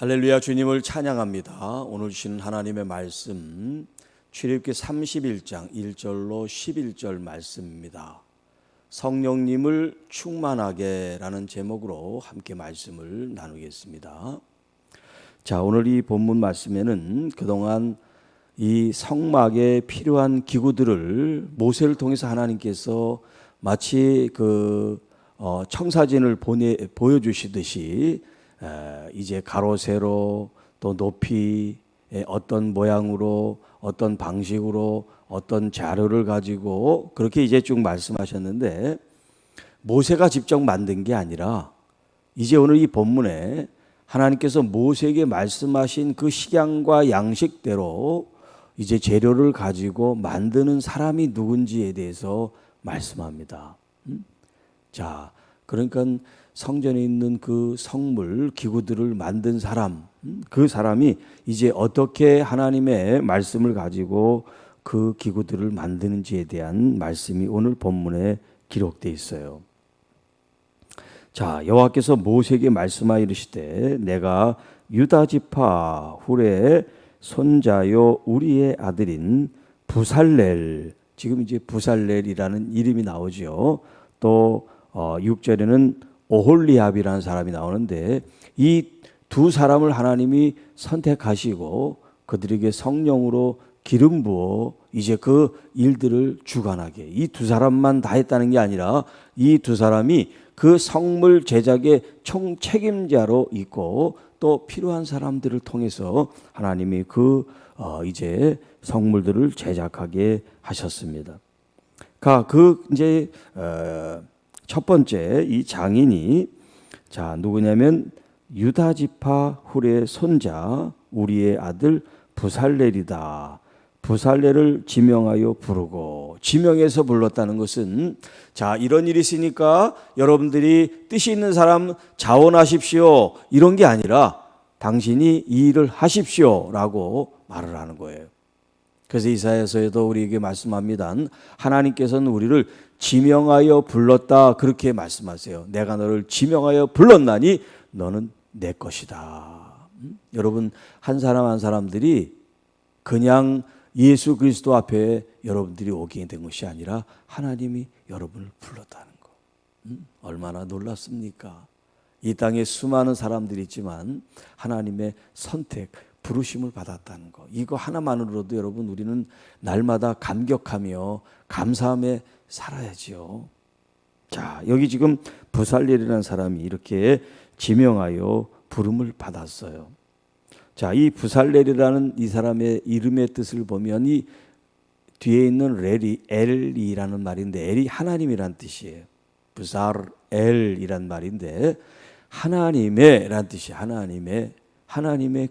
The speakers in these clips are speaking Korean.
할렐루야. 주님을 찬양합니다. 오늘 주시는 하나님의 말씀 출애굽기 31장 1절로 11절 말씀입니다. 성령님을 충만하게 라는 제목으로 함께 말씀을 나누겠습니다. 자, 오늘 이 본문 말씀에는 그동안 이 성막에 필요한 기구들을 모세를 통해서 하나님께서 마치 청사진을 보여주시듯이 이제 가로 세로 또 높이 어떤 모양으로 어떤 방식으로 어떤 자료를 가지고 그렇게 이제 쭉 말씀하셨는데, 모세가 직접 만든 게 아니라 이제 오늘 이 본문에 하나님께서 모세에게 말씀하신 그 식양과 양식대로 이제 재료를 가지고 만드는 사람이 누군지에 대해서 말씀합니다. 자, 그러니까 성전에 있는 그 성물 기구들을 만든 사람, 그 사람이 이제 어떻게 하나님의 말씀을 가지고 그 기구들을 만드는지에 대한 말씀이 오늘 본문에 기록되어 있어요. 자, 여호와께서 모세에게 말씀하여 이르시되 내가 유다 지파 훌의 손자요 우리의 아들인 부살렐, 지금 이제 부살렐이라는 이름이 나오죠. 또 6절에는 오홀리압이라는 사람이 나오는데, 이 두 사람을 하나님이 선택하시고 그들에게 성령으로 기름 부어 이제 그 일들을 주관하게, 이 두 사람만 다 했다는 게 아니라 이 두 사람이 그 성물 제작의 총책임자로 있고 또 필요한 사람들을 통해서 하나님이 이제 성물들을 제작하게 하셨습니다. 이제 첫 번째 이 장인이 누구냐면 유다 지파 훌의 손자 우리의 아들 부살렐이다. 부살렐을 지명하여 부르고, 지명해서 불렀다는 것은 이런 일이 있으니까 여러분들이 뜻이 있는 사람 자원하십시오 이런 게 아니라 당신이 이 일을 하십시오라고 말을 하는 거예요. 그래서 이사야서에도 우리에게 말씀합니다. 하나님께서는 우리를 지명하여 불렀다 그렇게 말씀하세요. 내가 너를 지명하여 불렀나니 너는 내 것이다. 여러분, 한 사람 한 사람들이 그냥 예수 그리스도 앞에 여러분들이 오게 된 것이 아니라 하나님이 여러분을 불렀다는 거. 얼마나 놀랍습니까? 이 땅에 수많은 사람들이 있지만 하나님의 선택, 부르심을 받았다는 거, 이거 하나만으로도 여러분 우리는 날마다 감격하며 감사함에 살아야지요. 자, 여기 지금 부살렐이라는 사람이 이렇게 지명하여 부름을 받았어요. 자, 이 부살렐이라는 이 사람의 이름의 뜻을 보면 이 뒤에 있는 렐이 엘이라는 말인데, 엘이 하나님이란 뜻이에요. 부살엘이란 말인데 하나님의란 뜻이 하나님의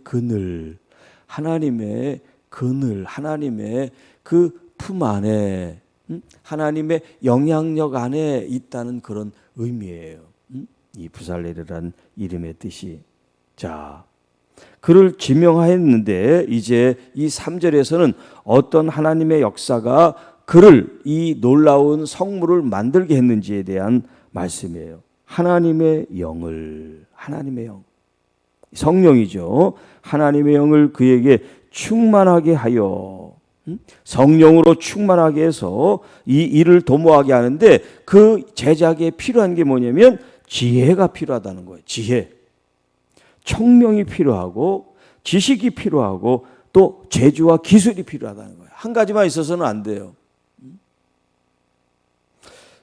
그늘, 하나님의 그 품 안에, 하나님의 영향력 안에 있다는 그런 의미예요. 이 부살렐이라는 이름의 뜻이. 자, 그를 지명하였는데 이제 이 3절에서는 어떤 하나님의 역사가 그를 이 놀라운 성물을 만들게 했는지에 대한 말씀이에요. 하나님의 영, 성령이죠. 하나님의 영을 그에게 충만하게 하여, 성령으로 충만하게 해서 이 일을 도모하게 하는데, 그 제작에 필요한 게 뭐냐면 지혜가 필요하다는 거예요. 지혜, 청명이 필요하고 지식이 필요하고 또 재주와 기술이 필요하다는 거예요. 한 가지만 있어서는 안 돼요.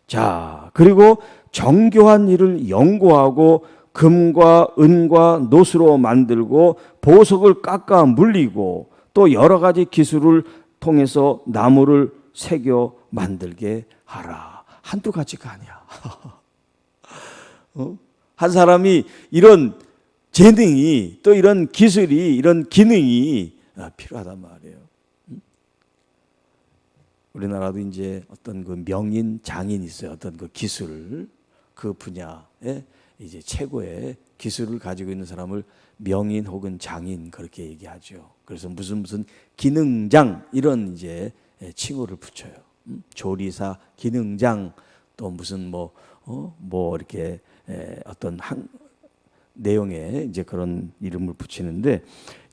자, 그리고 정교한 일을 연구하고 금과 은과 노수로 만들고 보석을 깎아 물리고 또 여러 가지 기술을 통해서 나무를 새겨 만들게 하라. 한두 가지가 아니야. 한 사람이 이런 재능이, 또 이런 기술이, 이런 기능이 필요하단 말이에요. 우리나라도 이제 어떤 그 명인, 장인이 있어요. 어떤 그 기술, 그 분야에 이제 최고의 기술을 가지고 있는 사람을 명인 혹은 장인 그렇게 얘기하죠. 그래서 무슨 기능장 이런 이제 칭호를 붙여요. 조리사, 기능장, 또 무슨 이렇게 어떤 내용에 이제 그런 이름을 붙이는데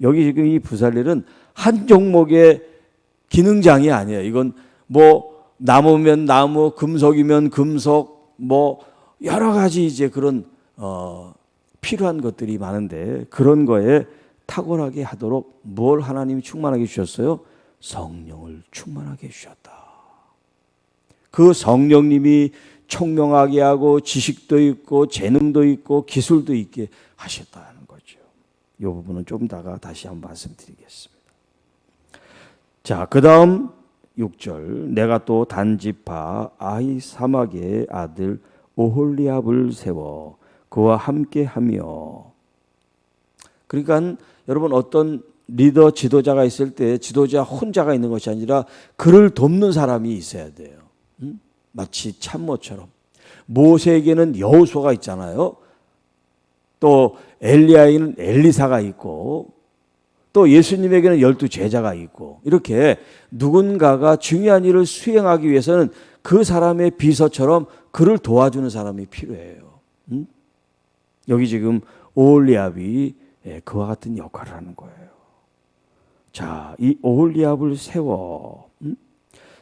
여기 지금 이 부살렐은 한 종목의 기능장이 아니에요. 이건 뭐 나무면 나무, 금속이면 금속, 뭐 여러 가지 이제 그런 필요한 것들이 많은데 그런 거에 탁월하게 하도록 뭘 하나님이 충만하게 주셨어요? 성령을 충만하게 주셨다. 그 성령님이 총명하게 하고 지식도 있고 재능도 있고 기술도 있게 하셨다는 거죠. 이 부분은 좀 이따가 다시 한번 말씀드리겠습니다. 자, 그 다음 6절. 내가 또 단지파 아히사막의 아들 오홀리압을 세워 그와 함께하며. 그러니까 여러분 어떤 리더 지도자가 있을 때 지도자 혼자가 있는 것이 아니라 그를 돕는 사람이 있어야 돼요. 마치 참모처럼. 모세에게는 여호수아가 있잖아요. 또 엘리야에게는 엘리사가 있고 또 예수님에게는 12 제자가 있고 이렇게 누군가가 중요한 일을 수행하기 위해서는 그 사람의 비서처럼 그를 도와주는 사람이 필요해요. 여기 지금 오홀리압이 그와 같은 역할을 하는 거예요. 자, 이 오홀리압을 세워.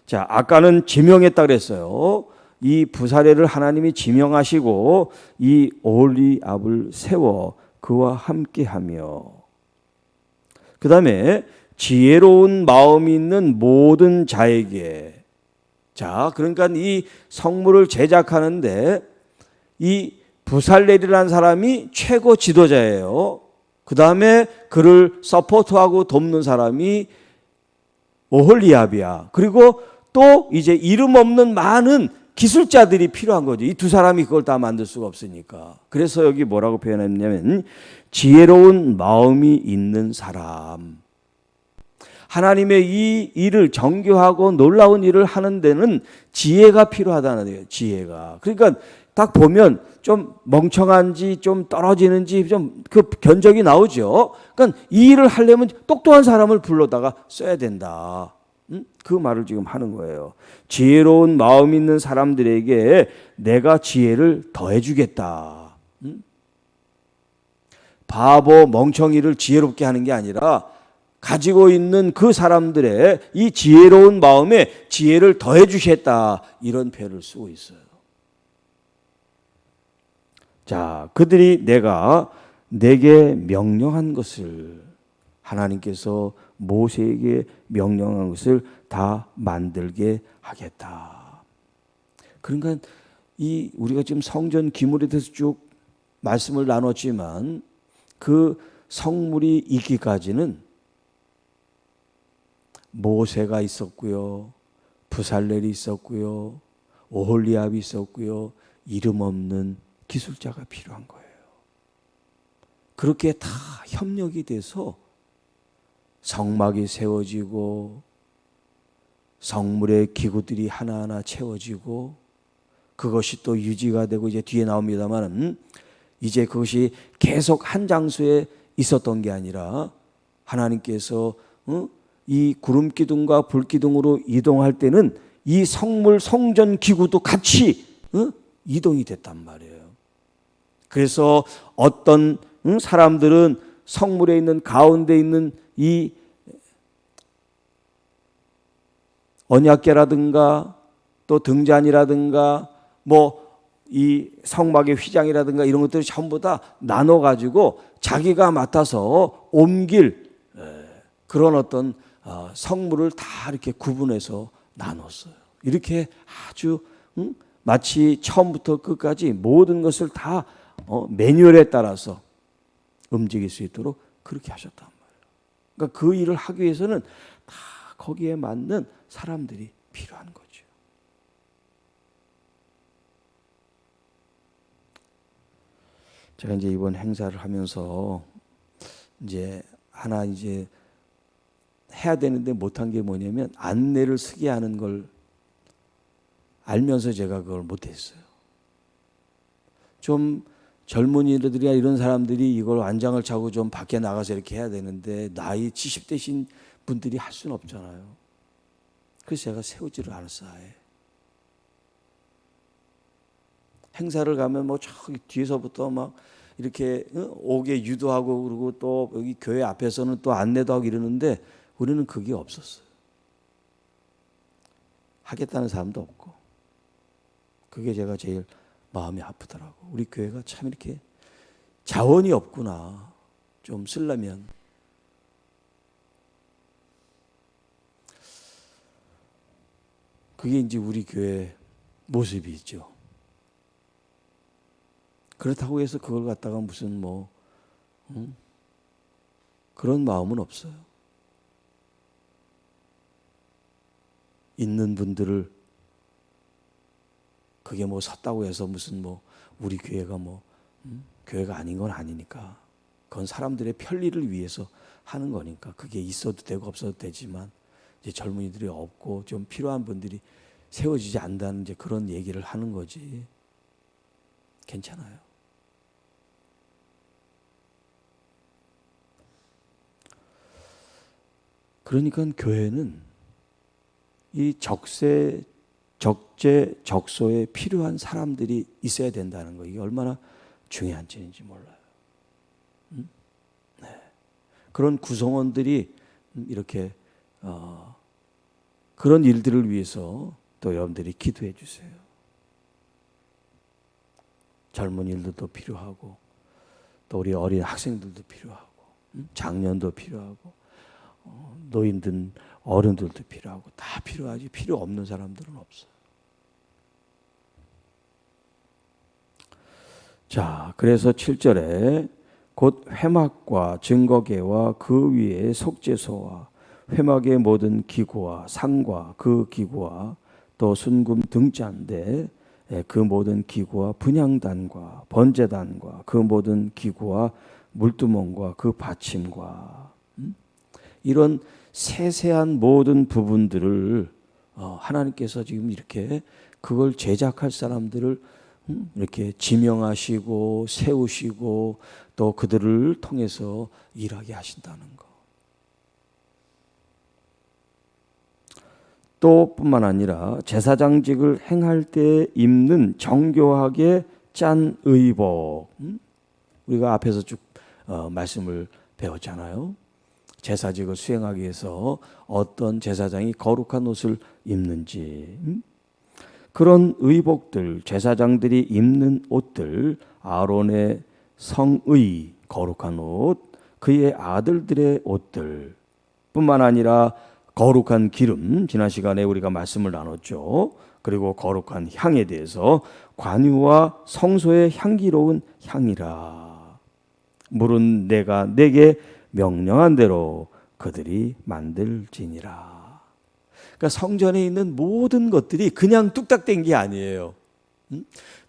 자, 아까는 지명했다 그랬어요. 이 부살렐을 하나님이 지명하시고 이 오홀리압을 세워 그와 함께하며. 그 다음에 지혜로운 마음이 있는 모든 자에게. 자, 그러니까 이 성물을 제작하는데 이 부살렐이라는 사람이 최고 지도자예요. 그 다음에 그를 서포트하고 돕는 사람이 오홀리압이야. 그리고 또 이제 이름 없는 많은 기술자들이 필요한 거죠. 이 두 사람이 그걸 다 만들 수가 없으니까. 그래서 여기 뭐라고 표현했냐면 지혜로운 마음이 있는 사람. 하나님의 이 일을 정교하고 놀라운 일을 하는 데는 지혜가 필요하다는 거예요. 지혜가. 그러니까 딱 보면 좀 멍청한지 좀 떨어지는지 좀 그 견적이 나오죠. 그러니까 이 일을 하려면 똑똑한 사람을 불러다가 써야 된다. 그 말을 지금 하는 거예요. 지혜로운 마음 있는 사람들에게 내가 지혜를 더해주겠다. 바보 멍청이를 지혜롭게 하는 게 아니라 가지고 있는 그 사람들의 이 지혜로운 마음에 지혜를 더해주겠다. 이런 표현을 쓰고 있어요. 자, 그들이 내게 명령한 것을 하나님께서 모세에게 명령한 것을 다 만들게 하겠다. 그러니까 우리가 지금 성전 기물에 대해서 쭉 말씀을 나눴지만 그 성물이 있기까지는 모세가 있었고요, 부살렐이 있었고요, 오홀리압이 있었고요, 이름 없는 기술자가 필요한 거예요. 그렇게 다 협력이 돼서 성막이 세워지고 성물의 기구들이 하나하나 채워지고 그것이 또 유지가 되고 이제 뒤에 나옵니다만 이제 그것이 계속 한 장소에 있었던 게 아니라 하나님께서 이 구름 기둥과 불 기둥으로 이동할 때는 이 성물 성전 기구도 같이 이동이 됐단 말이에요. 그래서 어떤 사람들은 성물에 있는 가운데 있는 이 언약궤라든가 또 등잔이라든가 뭐 이 성막의 휘장이라든가 이런 것들이 전부 다 나눠 가지고 자기가 맡아서 옮길 그런 어떤 성물을 다 이렇게 구분해서 나눴어요. 이렇게 아주 마치 처음부터 끝까지 모든 것을 다 매뉴얼에 따라서 움직일 수 있도록 그렇게 하셨단 말이에요. 그러니까 그 일을 하기 위해서는 다 거기에 맞는 사람들이 필요한 거죠. 제가 이제 이번 행사를 하면서 이제 하나 이제 해야 되는데 못한 게 뭐냐면 안내를 쓰게 하는 걸 알면서 제가 그걸 못했어요. 좀 젊은이들이나 이런 사람들이 이걸 완장을 차고 좀 밖에 나가서 이렇게 해야 되는데 나이 70대신 분들이 할 수는 없잖아요. 그래서 제가 세우지를 않았어요. 아예. 행사를 가면 뭐 저기 뒤에서부터 막 이렇게 오게 유도하고 그러고 또 여기 교회 앞에서는 또 안내도 하고 이러는데 우리는 그게 없었어요. 하겠다는 사람도 없고. 그게 제가 제일 마음이 아프더라고. 우리 교회가 참 이렇게 자원이 없구나. 좀 쓰려면. 그게 이제 우리 교회 모습이죠. 그렇다고 해서 그걸 갖다가 무슨 그런 마음은 없어요. 있는 분들을 그게 섰다고 해서 무슨 우리 교회가 교회가 아닌 건 아니니까. 그건 사람들의 편리를 위해서 하는 거니까. 그게 있어도 되고 없어도 되지만 이제 젊은이들이 없고 좀 필요한 분들이 세워지지 않는다는 이제 그런 얘기를 하는 거지. 괜찮아요. 그러니까 교회는 이 적재, 적소에 필요한 사람들이 있어야 된다는 거. 이게 얼마나 중요한 점인지 몰라요. 네. 그런 구성원들이 이렇게 그런 일들을 위해서 또 여러분들이 기도해 주세요. 젊은이들도 필요하고 또 우리 어린 학생들도 필요하고 장년도 필요하고 노인들 어른들도 필요하고 다 필요하지. 필요 없는 사람들은 없어요. 자, 그래서 7절에 곧 회막과 증거계와 그 위에 속죄소와 회막의 모든 기구와 상과 그 기구와 또 순금 등잔대 그 모든 기구와 분향단과 번제단과 그 모든 기구와 물두멍과 그 받침과 이런 세세한 모든 부분들을 하나님께서 지금 이렇게 그걸 제작할 사람들을 이렇게 지명하시고 세우시고 또 그들을 통해서 일하게 하신다는 거. 또 뿐만 아니라 제사장직을 행할 때 입는 정교하게 짠 의복. 우리가 앞에서 쭉 말씀을 배웠잖아요. 제사직을 수행하기 위해서 어떤 제사장이 거룩한 옷을 입는지, 그런 의복들, 제사장들이 입는 옷들, 아론의 성의 거룩한 옷, 그의 아들들의 옷들 뿐만 아니라 거룩한 기름, 지난 시간에 우리가 말씀을 나눴죠. 그리고 거룩한 향에 대해서 관유와 성소의 향기로운 향이라. 물은 내가 내게 명령한 대로 그들이 만들지니라. 그러니까 성전에 있는 모든 것들이 그냥 뚝딱 된 게 아니에요.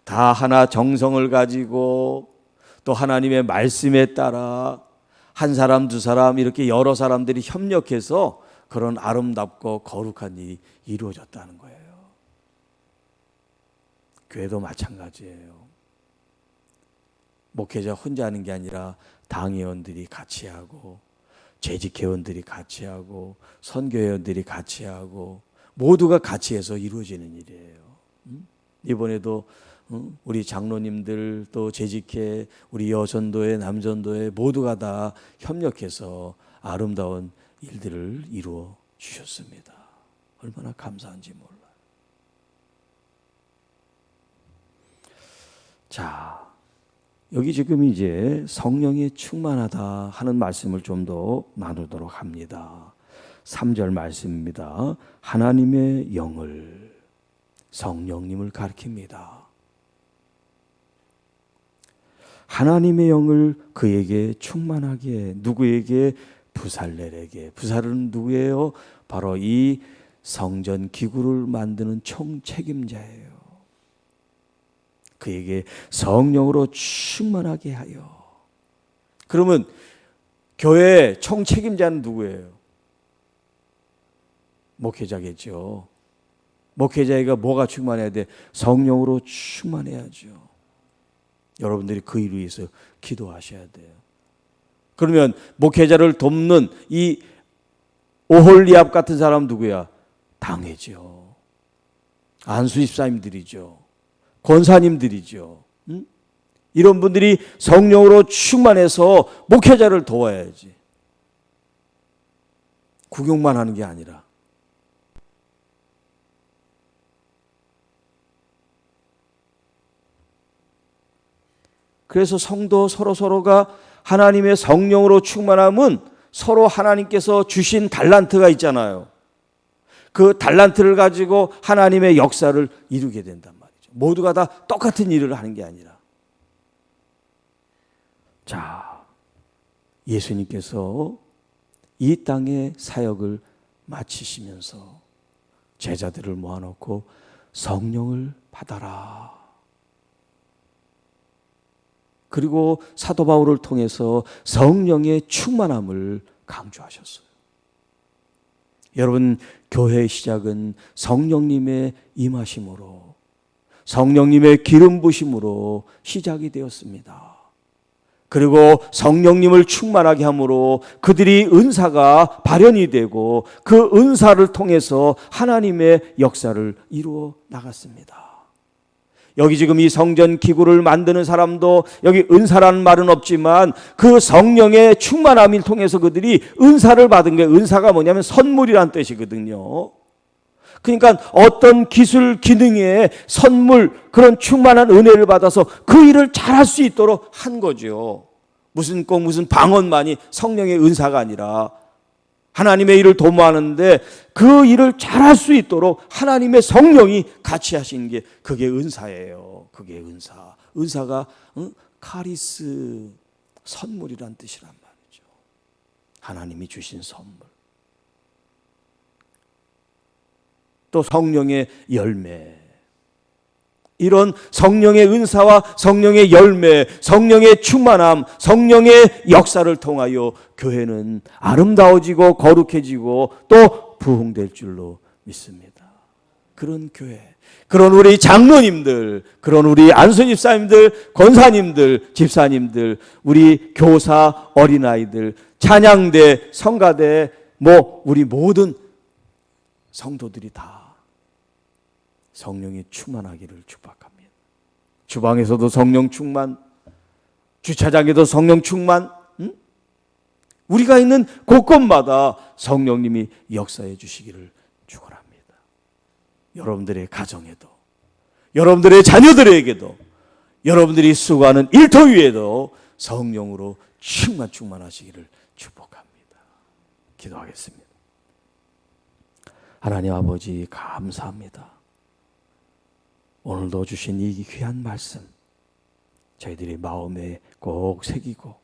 다 하나 정성을 가지고 또 하나님의 말씀에 따라 한 사람 두 사람 이렇게 여러 사람들이 협력해서 그런 아름답고 거룩한 일이 이루어졌다는 거예요. 교회도 마찬가지예요. 목회자 혼자 하는 게 아니라 당회원들이 같이 하고 재직회원들이 같이 하고 선교회원들이 같이 하고 모두가 같이 해서 이루어지는 일이에요. 이번에도 우리 장로님들 또 재직회 우리 여전도회 남전도회 모두가 다 협력해서 아름다운 일들을 이루어 주셨습니다. 얼마나 감사한지 몰라요. 자, 여기 지금 이제 성령이 충만하다 하는 말씀을 좀 더 나누도록 합니다. 3절 말씀입니다. 하나님의 영을, 성령님을 가리킵니다. 하나님의 영을 그에게 충만하게, 누구에게? 부살렐에게. 부살은 누구예요? 바로 이 성전 기구를 만드는 총책임자예요. 그에게 성령으로 충만하게 하여. 그러면 교회 총책임자는 누구예요? 목회자겠죠. 목회자가 뭐가 충만해야 돼? 성령으로 충만해야죠. 여러분들이 그 일을 위해서 기도하셔야 돼요. 그러면 목회자를 돕는 이 오홀리압 같은 사람 누구야? 당회죠. 안수 집사님들이죠. 권사님들이죠. 이런 분들이 성령으로 충만해서 목회자를 도와야지. 구경만 하는 게 아니라. 그래서 성도 서로가 하나님의 성령으로 충만함은 서로 하나님께서 주신 달란트가 있잖아요. 그 달란트를 가지고 하나님의 역사를 이루게 된단 말이죠. 모두가 다 똑같은 일을 하는 게 아니라. 자, 예수님께서 이 땅의 사역을 마치시면서 제자들을 모아놓고 성령을 받아라. 그리고 사도 바울을 통해서 성령의 충만함을 강조하셨어요. 여러분, 교회의 시작은 성령님의 임하심으로, 성령님의 기름 부심으로 시작이 되었습니다. 그리고 성령님을 충만하게 함으로 그들이 은사가 발현이 되고 그 은사를 통해서 하나님의 역사를 이루어 나갔습니다. 여기 지금 이 성전 기구를 만드는 사람도 여기 은사라는 말은 없지만 그 성령의 충만함을 통해서 그들이 은사를 받은 게, 은사가 뭐냐면 선물이란 뜻이거든요. 그러니까 어떤 기술 기능에 선물, 그런 충만한 은혜를 받아서 그 일을 잘할 수 있도록 한 거죠. 무슨 방언만이 성령의 은사가 아니라 하나님의 일을 도모하는데 그 일을 잘할 수 있도록 하나님의 성령이 같이 하시는 게, 그게 은사예요. 그게 은사. 은사가 카리스, 선물이란 뜻이란 말이죠. 하나님이 주신 선물. 또 성령의 열매. 이런 성령의 은사와 성령의 열매, 성령의 충만함, 성령의 역사를 통하여 교회는 아름다워지고 거룩해지고 또 부흥될 줄로 믿습니다. 그런 교회, 그런 우리 장로님들, 그런 우리 안수집사님들, 권사님들, 집사님들, 우리 교사, 어린아이들, 찬양대, 성가대, 우리 모든 성도들이 다 성령이 충만하기를 축복합니다. 주방에서도 성령 충만, 주차장에도 성령 충만, 우리가 있는 곳곳마다 성령님이 역사해 주시기를 축원합니다. 여러분들의 가정에도, 여러분들의 자녀들에게도, 여러분들이 수고하는 일터 위에도 성령으로 충만하시기를 축복합니다. 기도하겠습니다. 하나님 아버지, 감사합니다. 오늘도 주신 이 귀한 말씀 저희들의 마음에 꼭 새기고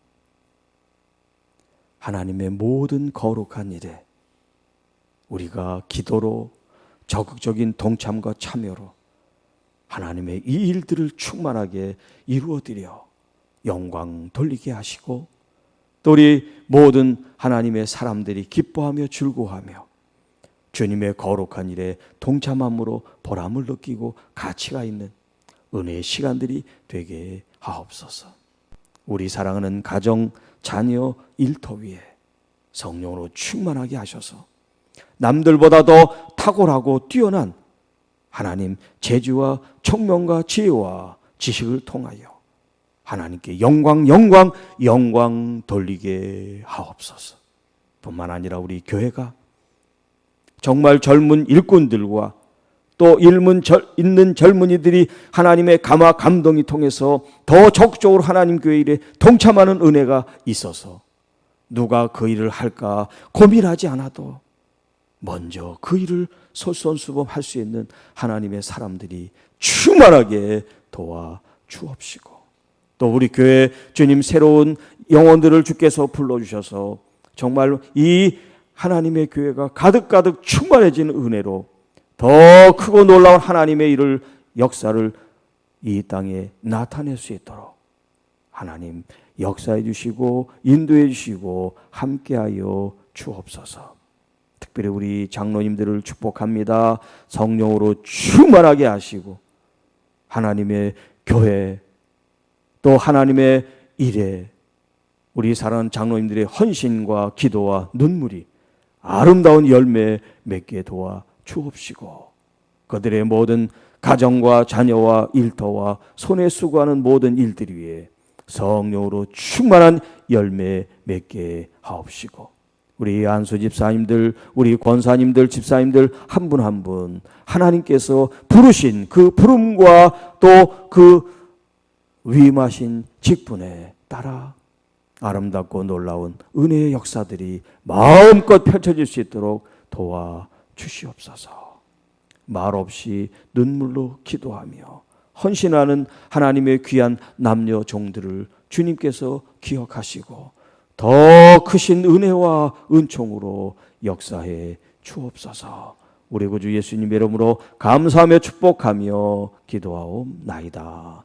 하나님의 모든 거룩한 일에 우리가 기도로, 적극적인 동참과 참여로 하나님의 이 일들을 충만하게 이루어드려 영광 돌리게 하시고, 또 우리 모든 하나님의 사람들이 기뻐하며 즐거워하며 주님의 거룩한 일에 동참함으로 보람을 느끼고 가치가 있는 은혜의 시간들이 되게 하옵소서. 우리 사랑하는 가정, 자녀, 일터 위에 성령으로 충만하게 하셔서 남들보다 더 탁월하고 뛰어난 하나님 재주와 총명과 지혜와 지식을 통하여 하나님께 영광 돌리게 하옵소서. 뿐만 아니라 우리 교회가 정말 젊은 일꾼들과 또 있는 젊은이들이 하나님의 감화 감동이 통해서 더 적극적으로 하나님 교회 일에 동참하는 은혜가 있어서 누가 그 일을 할까 고민하지 않아도 먼저 그 일을 솔선수범할 수 있는 하나님의 사람들이 충만하게 도와 주옵시고, 또 우리 교회 주님 새로운 영혼들을 주께서 불러주셔서 정말 이 하나님의 교회가 가득가득 충만해지는 은혜로 더 크고 놀라운 하나님의 일을, 역사를 이 땅에 나타낼 수 있도록 하나님 역사해 주시고 인도해 주시고 함께하여 주옵소서. 특별히 우리 장로님들을 축복합니다. 성령으로 충만하게 하시고 하나님의 교회 또 하나님의 일에 우리 사랑하는 장로님들의 헌신과 기도와 눈물이 아름다운 열매 맺게 도와 주옵시고, 그들의 모든 가정과 자녀와 일터와 손에 수고하는 모든 일들 위에 성령으로 충만한 열매 맺게 하옵시고, 우리 안수 집사님들, 우리 권사님들, 집사님들 한 분 한 분 하나님께서 부르신 그 부름과 또 그 위임하신 직분에 따라 아름답고 놀라운 은혜의 역사들이 마음껏 펼쳐질 수 있도록 도와주시옵소서. 말없이 눈물로 기도하며 헌신하는 하나님의 귀한 남녀 종들을 주님께서 기억하시고 더 크신 은혜와 은총으로 역사해 주옵소서. 우리 구주 예수님의 이름으로 감사하며 축복하며 기도하옵나이다.